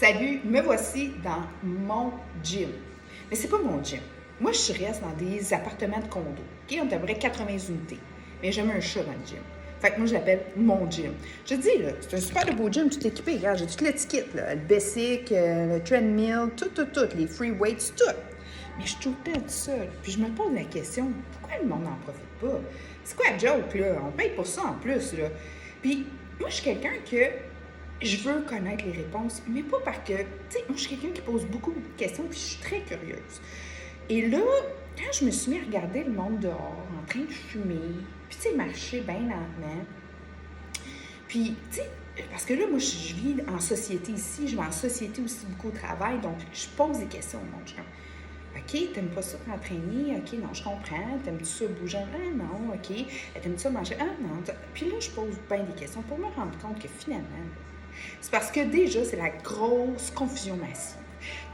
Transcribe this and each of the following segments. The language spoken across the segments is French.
Salut, me voici dans mon gym. Mais c'est pas mon gym. Moi, je reste dans des appartements de condo. OK? On est à peu près 80 unités. Mais j'ai mis un chat dans le gym. Fait que moi, je l'appelle mon gym. Je te dis, là, c'est un super de beau gym, tout équipé. Regarde, j'ai toute l'étiquette, là. Le basic, le treadmill, tout, les free weights, tout. Mais je suis tout le temps toute seule. Puis je me pose la question, pourquoi le monde n'en profite pas? C'est quoi la joke, là? On paye pour ça en plus, là. Puis moi, je suis quelqu'un que je veux connaître les réponses, mais pas parce que, tu sais, moi, je suis quelqu'un qui pose beaucoup de questions, puis je suis très curieuse. Et là, quand je me suis mis à regarder le monde dehors, en train de fumer, puis, tu sais, marcher bien lentement, puis, tu sais, parce que là, moi, je vis en société ici, je vais en société aussi beaucoup au travail, donc je pose des questions au monde. Je suis comme, OK, t'aimes pas ça t'entraîner? OK, non, je comprends. T'aimes-tu ça bouger? Ah non, OK. T'aimes-tu ça manger? Ah non. Puis là, je pose bien des questions pour me rendre compte que finalement, c'est parce que déjà, c'est la grosse confusion massive.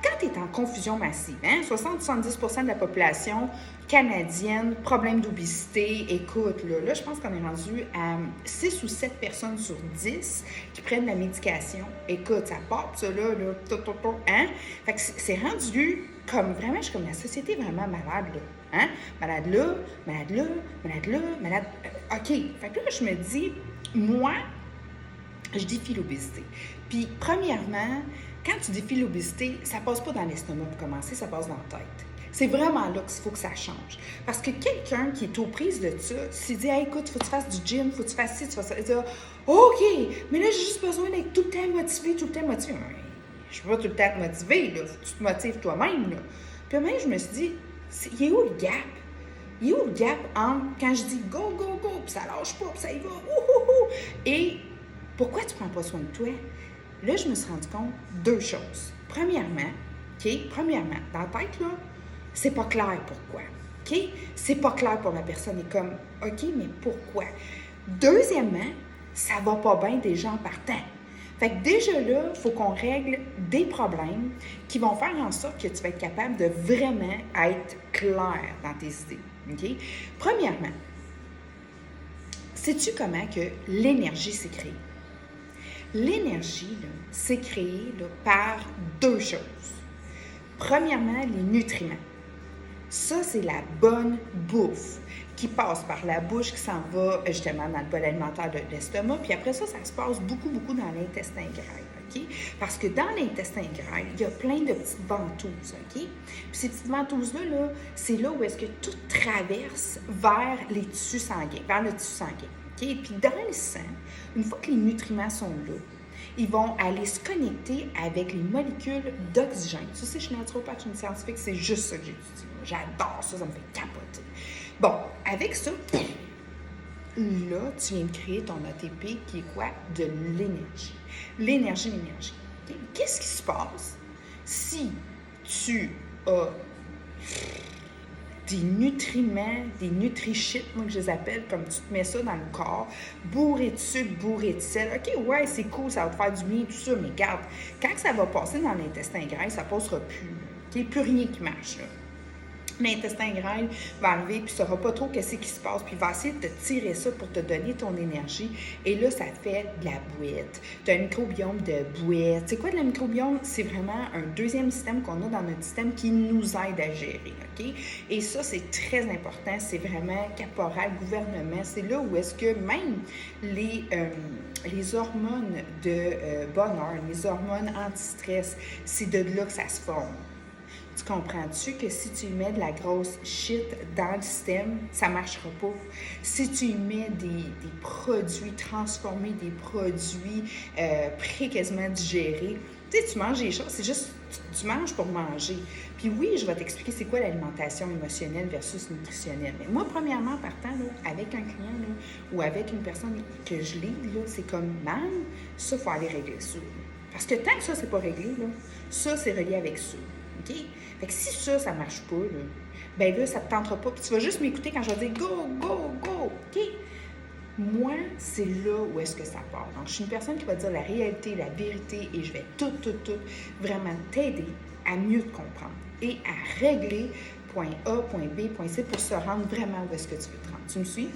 Quand tu es en confusion massive, 60-70% de la population canadienne, problème d'obésité, écoute, là, je pense qu'on est rendu à 6 ou 7 personnes sur 10 qui prennent la médication. Écoute, ça part, ça, là, hein? Fait que c'est rendu comme, vraiment, je suis comme, la société est vraiment malade, là. Hein? Malade là, malade là, malade là, malade... OK. Fait que là, je me dis, moi, je défie l'obésité. Puis, premièrement, quand tu défies l'obésité, ça passe pas dans l'estomac pour commencer, ça passe dans la tête. C'est vraiment là qu'il faut que ça change. Parce que quelqu'un qui est aux prises de ça, s'il dit hey, écoute, faut que tu fasses du gym, faut que tu fasses ci, tu fasses ça, il dit OK, mais là, j'ai juste besoin d'être tout le temps motivé, tout le temps motivé. Je peux pas tout le temps être motivé, là. Faut que tu te motives toi-même, là. Puis même, je me suis dit, il est où le gap? Il est où le gap entre quand je dis go, go, go, puis ça lâche pas, puis ça y va, et pourquoi tu ne prends pas soin de toi? Là, je me suis rendu compte deux choses. Premièrement, dans la tête, là, c'est pas clair pourquoi. OK? C'est pas clair pour la personne. Et comme, OK, mais pourquoi? Deuxièmement, ça va pas bien déjà en partant. Fait que déjà là, il faut qu'on règle des problèmes qui vont faire en sorte que tu vas être capable de vraiment être clair dans tes idées. OK? Premièrement, sais-tu comment que l'énergie s'est créée? L'énergie, là, c'est créé là, par deux choses. Premièrement, les nutriments. Ça, c'est la bonne bouffe qui passe par la bouche, qui s'en va justement dans le bol alimentaire de l'estomac. Puis après ça, ça se passe beaucoup dans l'intestin grêle. OK? Parce que dans l'intestin grêle, il y a plein de petites ventouses. OK? Puis ces petites ventouses-là, là, c'est là où est-ce que tout traverse vers les tissus sanguins, vers le tissu sanguin. Okay? Puis dans le sang, une fois que les nutriments sont là, ils vont aller se connecter avec les molécules d'oxygène. Ça, c'est chez naturopathe, je suis une scientifique, c'est juste ça que j'étudie. J'adore ça, ça me fait capoter. Bon, avec ça, là, tu viens de créer ton ATP qui est quoi? De l'énergie. L'énergie. Okay? Qu'est-ce qui se passe si tu as des nutriments, des nutri-shit, moi que je les appelle, comme tu te mets ça dans le corps, bourré de sucre, bourré de sel. OK, ouais, c'est cool, ça va te faire du bien, tout ça, mais regarde, quand ça va passer dans l'intestin grêle, ça passera plus. Il n'y a plus rien qui marche, là. L'intestin grêle va arriver puis ne saura pas trop qu'est-ce qui se passe, puis il va essayer de te tirer ça pour te donner ton énergie. Et là, ça fait de la bouette. Tu as un microbiome de bouette. C'est quoi le microbiome? C'est vraiment un deuxième système qu'on a dans notre système qui nous aide à gérer, OK? Et ça, c'est très important. C'est vraiment caporal, gouvernement. C'est là où est-ce que même les hormones de bonheur, les hormones anti-stress, c'est de là que ça se forme. Tu comprends-tu que si tu y mets de la grosse shit dans le système, ça ne marchera pas? Si tu y mets des produits transformés, des produits quasiment digérés, tu sais, tu manges des choses, c'est juste, tu manges pour manger. Puis oui, je vais t'expliquer c'est quoi l'alimentation émotionnelle versus nutritionnelle. Mais moi, premièrement, en partant, là, avec un client là, ou avec une personne que je lead, là, c'est comme, man, ça, il faut aller régler ça. Parce que tant que ça, c'est pas réglé, là, ça, c'est relié avec ça. OK? Fait que si ça ne marche pas, là, ben là, ça ne te tentera pas. Puis tu vas juste m'écouter quand je vais dire go, go, go. OK? Moi, c'est là où est-ce que ça part. Donc, je suis une personne qui va dire la réalité, la vérité, et je vais tout, vraiment t'aider à mieux te comprendre et à régler point A, point B, point C pour se rendre vraiment où est-ce que tu veux te rendre. Tu me suis?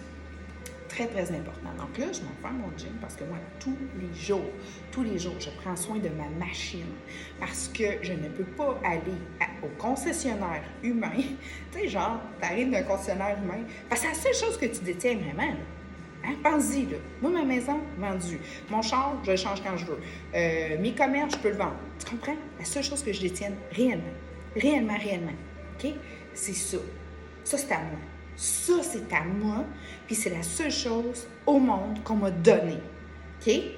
très, très important. Donc là, je vais faire mon gym parce que moi, tous les jours, je prends soin de ma machine parce que je ne peux pas aller au concessionnaire humain. Tu sais, genre, t'arrives d'un concessionnaire humain, parce que c'est la seule chose que tu détiens vraiment, là. Hein? Pense-y, là. Moi, ma maison, vendue. Mon char, je le change quand je veux. Mes commerces, je peux le vendre. Tu comprends? La seule chose que je détienne réellement. Réellement. OK? C'est ça. Ça, c'est à moi. Ça, c'est à moi. Puis c'est la seule chose au monde qu'on m'a donnée. OK? Fait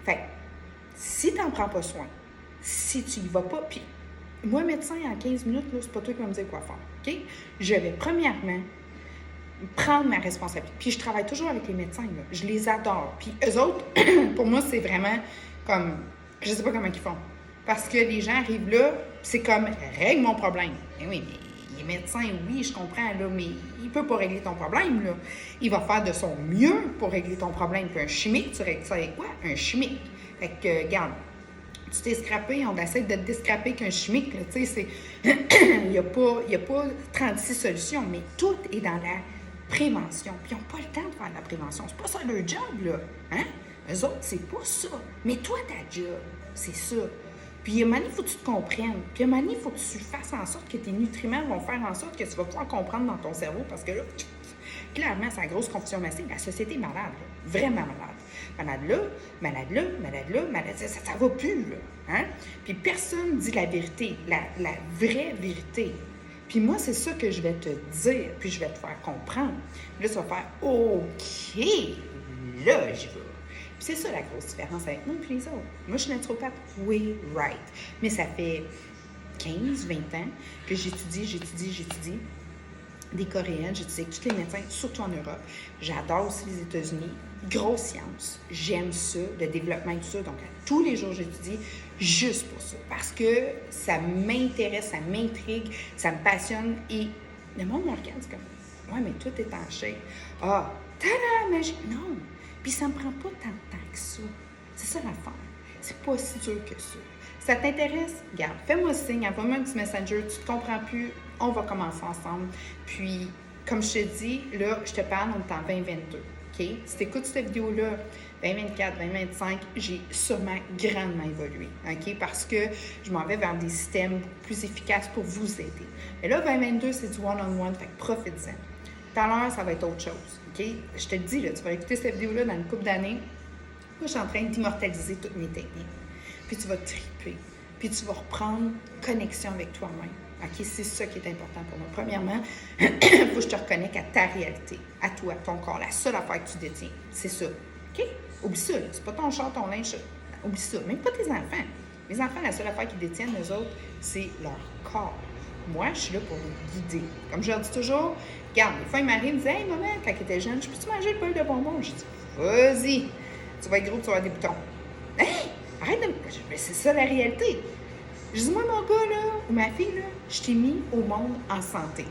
que, si tu n'en prends pas soin, si tu y vas pas, puis moi, médecin, en 15 minutes, là, c'est pas toi qui vas me dire quoi faire. OK? Je vais, premièrement, prendre ma responsabilité. Puis je travaille toujours avec les médecins, là. Je les adore. Puis eux autres, pour moi, c'est vraiment comme, je sais pas comment ils font. Parce que les gens arrivent là, c'est comme, règle mon problème. Mais oui, mais les médecins, oui, je comprends, là, mais il peut pas régler ton problème, là. Il va faire de son mieux pour régler ton problème. Puis un chimique, tu règles ça avec quoi? Un chimique. Fait que, regarde, tu t'es scrappé, on essaie de te descraper qu'un chimique, là, tu sais, c'est... il n'y a pas 36 solutions, mais tout est dans la prévention. Puis ils n'ont pas le temps de faire de la prévention. C'est pas ça leur job, là. Hein? Eux autres, c'est pas ça. Mais toi, ta job, c'est ça. Puis, à un moment donné, il faut que tu te comprennes. Puis, à un moment donné, il faut que tu fasses en sorte que tes nutriments vont faire en sorte que tu vas pouvoir comprendre dans ton cerveau. Parce que là, clairement, c'est la grosse confusion massive. La société est malade, là. Vraiment malade. Malade, ça va plus, là. Hein? Puis, personne ne dit la vérité, la vraie vérité. Puis moi, c'est ça que je vais te dire, puis je vais te faire comprendre. Puis là, tu vas faire « OK, là, j'y vais. » Puis c'est ça la grosse différence avec nous et les autres. Moi, je suis naturopathe, oui, right. Mais ça fait 15, 20 ans que j'étudie des Coréennes, j'étudie avec tous les médecins, surtout en Europe. J'adore aussi les États-Unis. Grosse science. J'aime ça, le développement et tout ça. Donc, tous les jours, j'étudie juste pour ça. Parce que ça m'intéresse, ça m'intrigue, ça me passionne. Et le monde me regarde, c'est comme, ouais, mais tout est en shape. Ah, tada, magie. Non. Puis ça me prend pas tant de temps que ça. C'est ça l'affaire. C'est pas si dur que ça. Ça t'intéresse? Regarde, fais-moi signe, envoie-moi un petit messenger, tu te comprends plus, on va commencer ensemble. Puis, comme je te dis, là, je te parle, on est en 2022. OK? Si tu écoutes cette vidéo-là, 2024, 2025, j'ai sûrement grandement évolué. OK? Parce que je m'en vais vers des systèmes plus efficaces pour vous aider. Mais là, 2022, c'est du one-on-one, fait que profite-en. Tout à l'heure, ça va être autre chose. OK? Je te le dis, là, tu vas écouter cette vidéo-là dans une couple d'années. Moi, je suis en train d'immortaliser toutes mes techniques. Puis tu vas triper. Puis tu vas reprendre connexion avec toi-même. OK? C'est ça qui est important pour moi. Premièrement, il faut que je te reconnecte à ta réalité, à toi, ton corps, la seule affaire que tu détiens. C'est ça. OK? Oublie ça. Là. C'est pas ton char, ton linge. Oublie ça. Même pas tes enfants. Les enfants, la seule affaire qu'ils détiennent, eux autres, c'est leur corps. Moi, je suis là pour vous guider. Comme je leur dis toujours, regarde, des fois, il m'arrive, il me dit « Hey, maman, quand il était jeune, je peux-tu manger le bol de bonbons? » Je dis « Vas-y, tu vas être gros, tu vas avoir des boutons. » Hey, arrête de... Mais c'est ça la réalité. Je dis « Moi, mon gars, là, ou ma fille, là, je t'ai mis au monde en santé.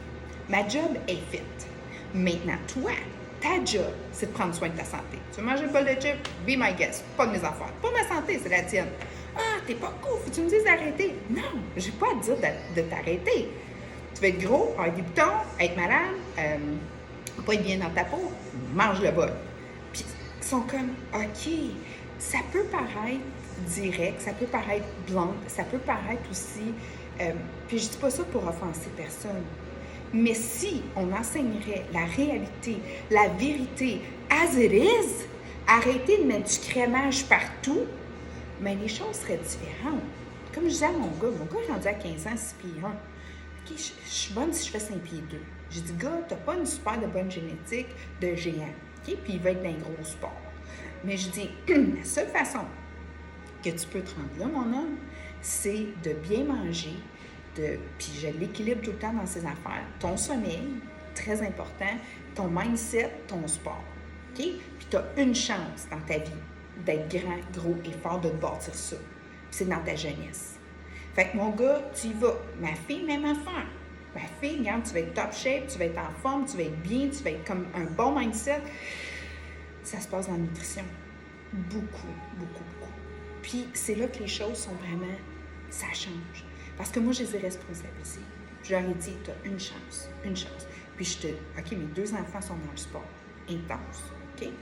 Ma job est faite. Maintenant, toi, ta job, c'est de prendre soin de ta santé. Tu veux manger le bol de chips? Be my guest. Pas de mes affaires. Pas ma santé, c'est la tienne. Ah, t'es pas cool, faut que tu me dises d'arrêter. Non, j'ai pas à te dire de t'arrêter. Tu vas être gros, avoir des boutons, être malade, pas être bien dans ta peau, mange le bol. Puis ils sont comme, OK, ça peut paraître direct, ça peut paraître blanc, ça peut paraître aussi, puis je dis pas ça pour offenser personne. Mais si on enseignerait la réalité, la vérité, as it is, arrêter de mettre du crémage partout, mais les choses seraient différentes. Comme je disais à mon gars est rendu à 15 ans, 6 pieds 1. OK, je suis bonne si je fais 5 pieds 2. J'ai dit, gars, t'as pas une super de bonne génétique de géant. OK, puis il va être dans un gros sport. Mais je dis, la seule façon que tu peux te rendre là, mon homme, c'est de bien manger, puis je l'équilibre tout le temps dans ses affaires. Ton sommeil, très important, ton mindset, ton sport. OK? Puis tu as une chance dans ta vie d'être grand, gros et fort, de te bâtir ça. Puis c'est dans ta jeunesse. Fait que mon gars, tu y vas. Ma fille, même affaire. Ma fille, regarde, tu vas être top shape, tu vas être en forme, tu vas être bien, tu vas être comme un bon mindset. Ça se passe dans la nutrition. Beaucoup. Puis c'est là que les choses sont vraiment... Ça change. Parce que moi, je les ai responsabilisés. Je leur ai dit, tu as une chance. Puis OK, mes 2 enfants sont dans le sport. Intense. OK? OK?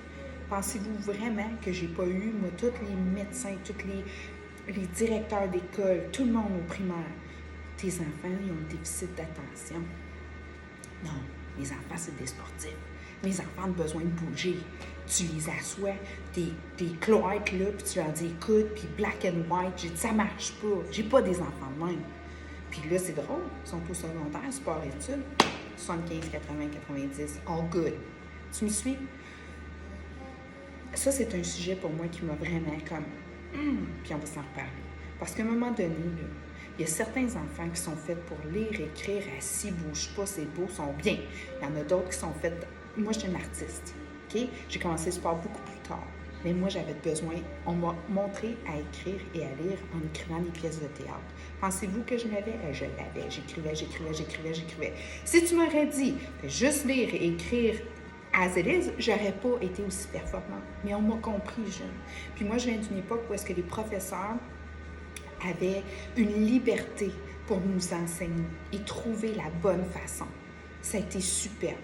Pensez-vous vraiment que j'ai pas eu, moi, tous les médecins, tous les directeurs d'école, tout le monde au primaire? Tes enfants, ils ont un déficit d'attention. Non, mes enfants, c'est des sportifs. Mes enfants ont besoin de bouger. Tu les assois, tes cloîtres, là, puis tu leur dis, écoute, puis black and white. J'ai dit, ça marche pas. J'ai pas des enfants de même. Puis là, c'est drôle. Ils sont au secondaire, sport-études. 75, 80, 90. All good. Tu me suis? Ça, c'est un sujet pour moi qui m'a vraiment comme... puis on va s'en reparler. Parce qu'à un moment donné, là, il y a certains enfants qui sont faits pour lire, écrire, assis, bouge pas, c'est beau, sont bien. Il y en a d'autres qui sont faits... Moi, je suis une artiste, OK? J'ai commencé le sport beaucoup plus tard. Mais moi, j'avais besoin... On m'a montré à écrire et à lire en écrivant des pièces de théâtre. Pensez-vous que je l'avais? Je l'avais. J'écrivais. Si tu m'aurais dit juste lire et écrire as it is, j'aurais pas été aussi performante. Mais on m'a compris jeune. Puis moi, je viens d'une époque où est-ce que les professeurs avaient une liberté pour nous enseigner et trouver la bonne façon. Ça a été superbe.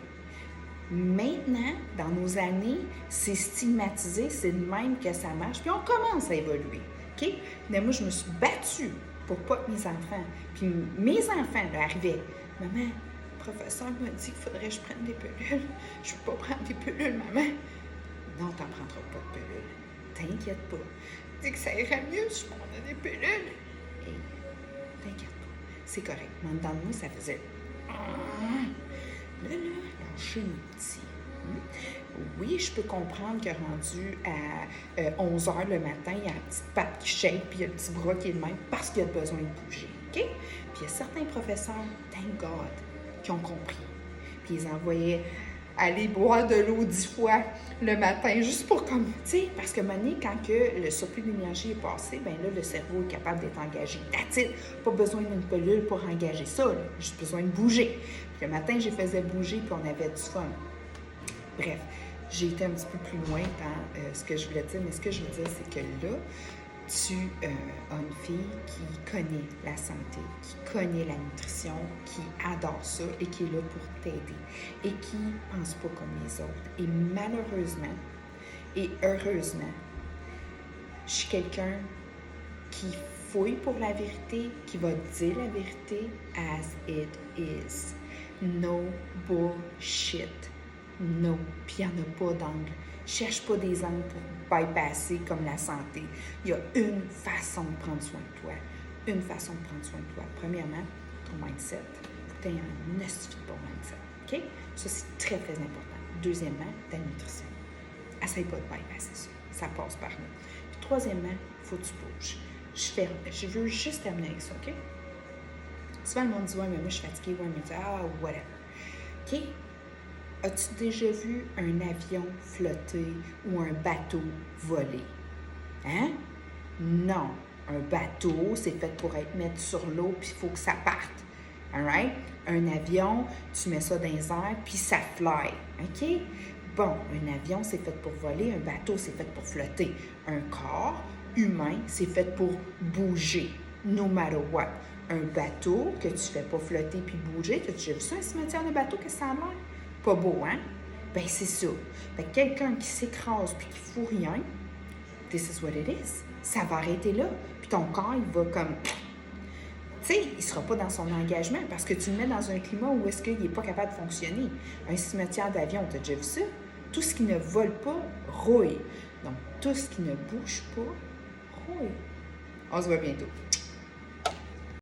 Maintenant, dans nos années, c'est stigmatisé, c'est de même que ça marche, puis on commence à évoluer, OK? Mais moi, je me suis battue pour pas que mes enfants, puis mes enfants, là, arrivaient. « Maman, le professeur m'a dit qu'il faudrait que je prenne des pilules. Je ne peux pas prendre des pilules, maman. » « Non, tu n'en prendras pas de pilules. T'inquiète pas. Dis que ça irait mieux si je prenais des pilules. » Hey, t'inquiète pas, c'est correct. Mais dans le moi, ça faisait... Là, lâchez mes petits. Oui, je peux comprendre que rendu à 11 h le matin, il y a la petite patte qui shake, puis il y a le petit bras qui est le même parce qu'il a besoin de bouger. OK? Puis il y a certains professeurs, thank God, qui ont compris. Puis ils envoyaient aller boire de l'eau 10 fois le matin, juste pour comme, tu sais, parce que maintenant, quand que le surplus d'énergie est passé, bien là, le cerveau est capable d'être engagé. That's it. Pas besoin d'une pilule pour engager ça, là. Juste besoin de bouger. Puis le matin, je les faisais bouger, puis on avait du fun. Bref, j'ai été un petit peu plus loin dans ce que je voulais dire, mais ce que je veux dire, c'est que là, tu as une fille qui connaît la santé, qui connaît la nutrition, qui adore ça et qui est là pour t'aider et qui ne pense pas comme les autres. Et malheureusement et heureusement, je suis quelqu'un qui fouille pour la vérité, qui va dire la vérité as it is. No bullshit. No. Puis il n'y en a pas d'angle. Cherche pas des angles pour bypasser comme la santé. Il y a une façon de prendre soin de toi. Une façon de prendre soin de toi. Premièrement, ton mindset. Il faut que tu aies un esti de bon mindset. OK? Ça, c'est très, très important. Deuxièmement, ta nutrition. Essaye pas de bypasser ça. Ça passe par là. Puis troisièmement, il faut que tu bouges. Je veux juste terminer avec ça, OK? Souvent, le monde dit « Ouais, mais moi, je suis fatiguée. » Ouais, mais tu dis « Ah, whatever. » OK? As-tu déjà vu un avion flotter ou un bateau voler? Hein? Non. Un bateau, c'est fait pour être mis sur l'eau, puis il faut que ça parte. All right? Un avion, tu mets ça dans les airs, puis ça fly. OK? Bon, un avion, c'est fait pour voler. Un bateau, c'est fait pour flotter. Un corps humain, c'est fait pour bouger, no matter what. Un bateau que tu fais pas flotter puis bouger, as-tu déjà vu ça, un cimetière de bateau, que ça a l'air? Pas beau, hein? Ben c'est ça. Ben quelqu'un qui s'écrase puis qui fout rien, this is what it is. Ça va arrêter là. Puis ton corps, il va comme... Tu sais, il ne sera pas dans son engagement parce que tu le mets dans un climat où est-ce qu'il n'est pas capable de fonctionner. Un cimetière d'avion, tu as déjà vu ça? Tout ce qui ne vole pas, rouille. Donc, tout ce qui ne bouge pas, rouille. On se voit bientôt.